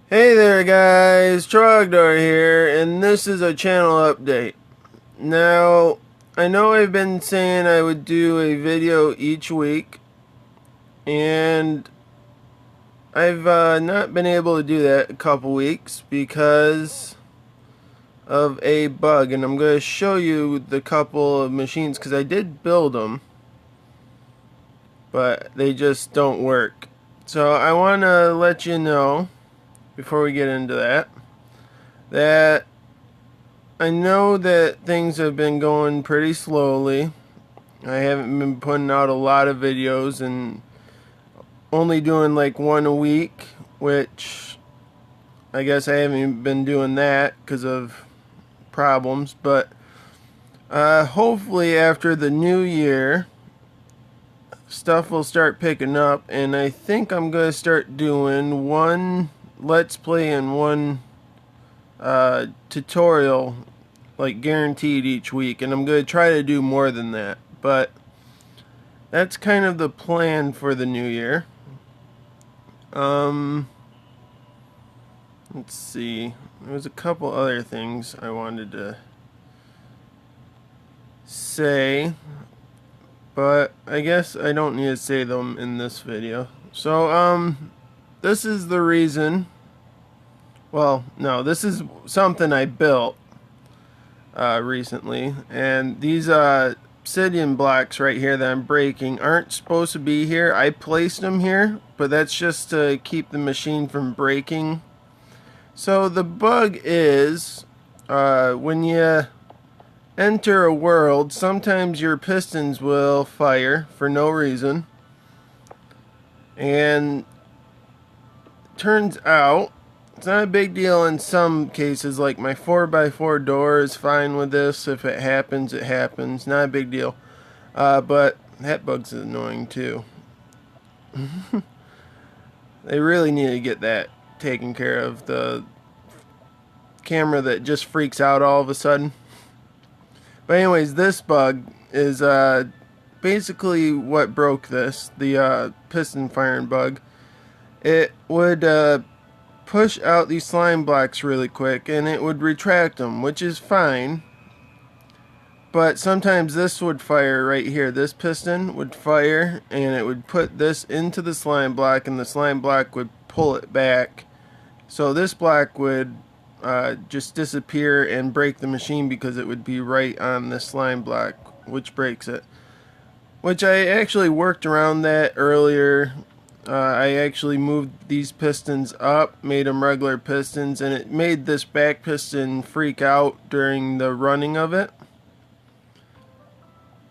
Hey there guys, Trogdor here, and this is a channel update. Now, I know I've been saying I would do a video each week, and I've not been able to do that a couple weeks because of a bug, and I'm going to show you the couple of machines because I did build them, but they just don't work. So I want to let you know, before we get into that I know that things have been going pretty slowly. I haven't been putting out a lot of videos and only doing like one a week, which I guess I haven't been doing that because of problems. But hopefully after the new year, stuff will start picking up, and I think I'm going to start doing one Let's Play and one tutorial, like guaranteed each week, and I'm going to try to do more than that, but that's kind of the plan for the new year. Let's see, there's a couple other things I wanted to say, but I guess I don't need to say them in this video. So this is the reason, well, no, this is something I built recently, and these obsidian blocks right here that I'm breaking aren't supposed to be here. I placed them here, but that's just to keep the machine from breaking. So the bug is when you enter a world, sometimes your pistons will fire for no reason, and turns out it's not a big deal in some cases. Like my 4x4 door is fine with this. If it happens, it happens. Not a big deal. But that bug's annoying too. They really need to get that taken care of. The camera that just freaks out all of a sudden. But anyways, this bug is basically what broke this. The piston firing bug. It would push out these slime blocks really quick, and it would retract them, which is fine. But sometimes this would fire right here. This piston would fire, and it would put this into the slime block, and the slime block would pull it back. So this block would just disappear and break the machine because it would be right on the slime block, which breaks it. Which I actually worked around that earlier. I actually moved these pistons up, made them regular pistons, and it made this back piston freak out during the running of it.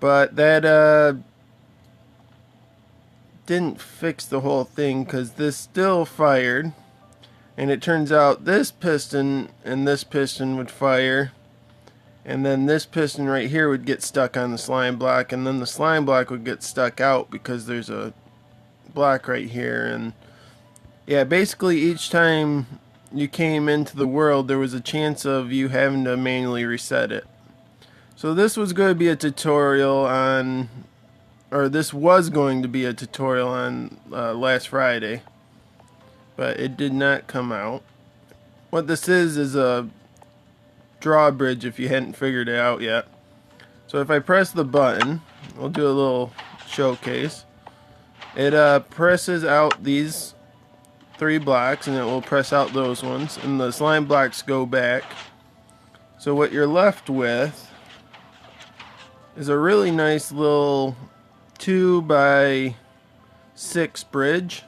But that didn't fix the whole thing, because this still fired. And it turns out this piston and this piston would fire, and then this piston right here would get stuck on the slime block, and then the slime block would get stuck out because there's a block right here. And yeah, basically each time you came into the world there was a chance of you having to manually reset it. So this was going to be a tutorial on, or this was going to be a tutorial on last Friday, but it did not come out. What this is a drawbridge, if you hadn't figured it out yet. So if I press the button, we'll do a little showcase. It presses out these 3 blocks, and it will press out those ones, and the slime blocks go back. So what you're left with is a really nice little 2x6 bridge.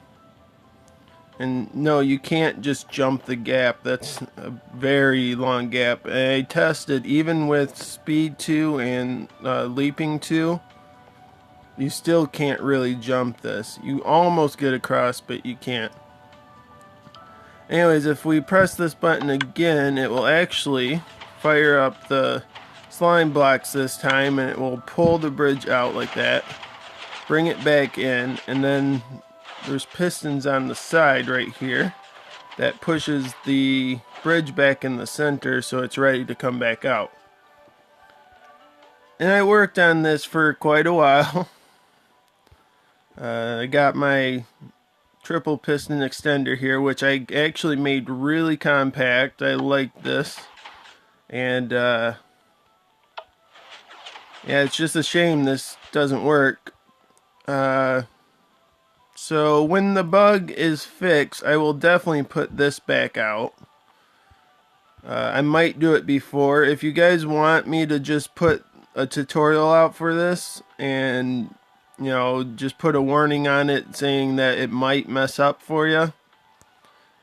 And no, you can't just jump the gap. That's a very long gap. And I tested, even with speed 2 and leaping 2, you still can't really jump this. You almost get across, but you can't. Anyways, if we press this button again, it will actually fire up the slime blocks this time, and it will pull the bridge out like that, bring it back in, and then there's pistons on the side right here that pushes the bridge back in the center so it's ready to come back out. And I worked on this for quite a while. I got my triple piston extender here, which I actually made really compact. I like this. And yeah, it's just a shame this doesn't work. So when the bug is fixed, I will definitely put this back out. I might do it before. If you guys want me to just put a tutorial out for this and, you know, just put a warning on it saying that it might mess up for you,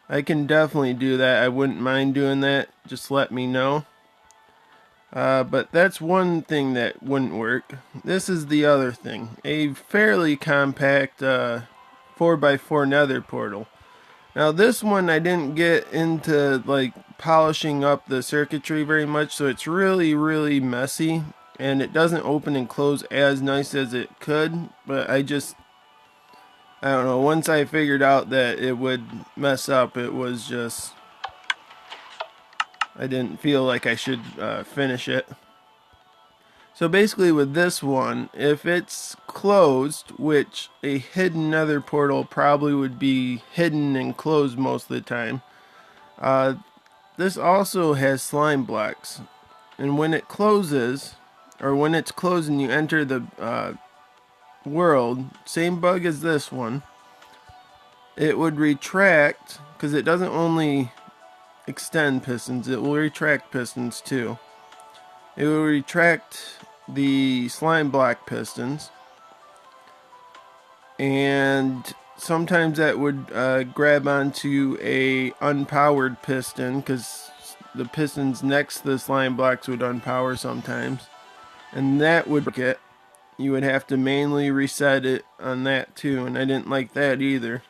I can definitely do that. I wouldn't mind doing that. Just let me know. But that's one thing that wouldn't work. This is the other thing. A fairly compact 4x4 nether portal. Now this one I didn't get into like polishing up the circuitry very much, so it's really messy and it doesn't open and close as nice as it could, but I don't know, once I figured out that it would mess up, it was just, I didn't feel like I should finish it. So basically with this one, if it's closed, which a hidden nether portal probably would be hidden and closed most of the time, this also has slime blocks. And when it closes, or when it's closed and you enter the world, same bug as this one, it would retract, because it doesn't only extend pistons, it will retract pistons too. It will retract the slime block pistons, and sometimes that would grab onto a unpowered piston, because the pistons next to the slime blocks would unpower sometimes, and that would break it. You would have to manually reset it on that too, and I didn't like that either.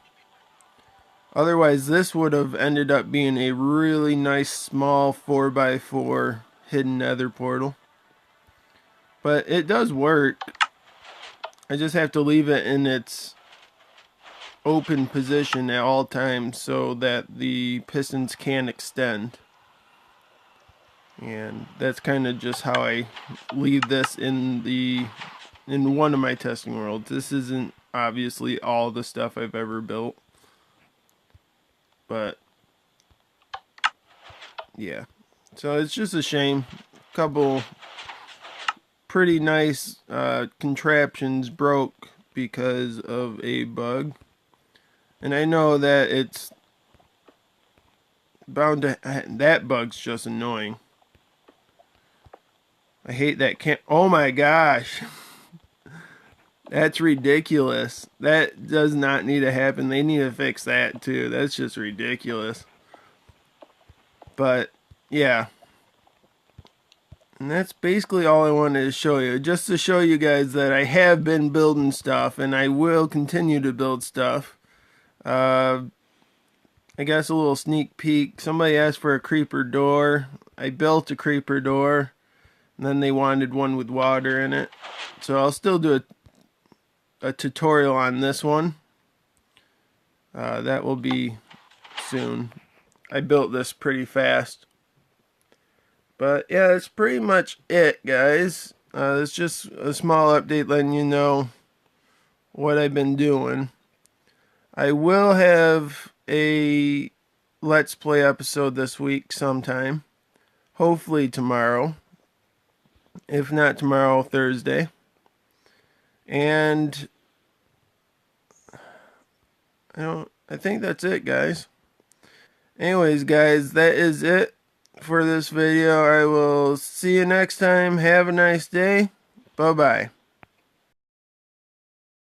Otherwise this would have ended up being a really nice small 4x4 hidden nether portal. But it does work. I just have to leave it in its open position at all times so that the pistons can extend. And that's kind of just how I leave this in one of my testing worlds. This isn't obviously all the stuff I've ever built. But yeah. So it's just a shame. A couple pretty nice contraptions broke because of a bug. And I know that it's bound to, that bug's just annoying. I hate that oh my gosh. That's ridiculous. That does not need to happen. They need to fix that too. That's just ridiculous. But yeah. And that's basically all I wanted to show you. Just to show you guys that I have been building stuff and I will continue to build stuff. I guess a little sneak peek. Somebody asked for a creeper door. I built a creeper door. And then they wanted one with water in it. So I'll still do a tutorial on this one. That will be soon. I built this pretty fast. But yeah, that's pretty much it, guys. It's just a small update letting you know what I've been doing. I will have a Let's Play episode this week sometime. Hopefully tomorrow. If not tomorrow, Thursday. And I think that's it, guys. Anyways, guys, that is it for this video. I will see you next time. Have a nice day. Bye-bye.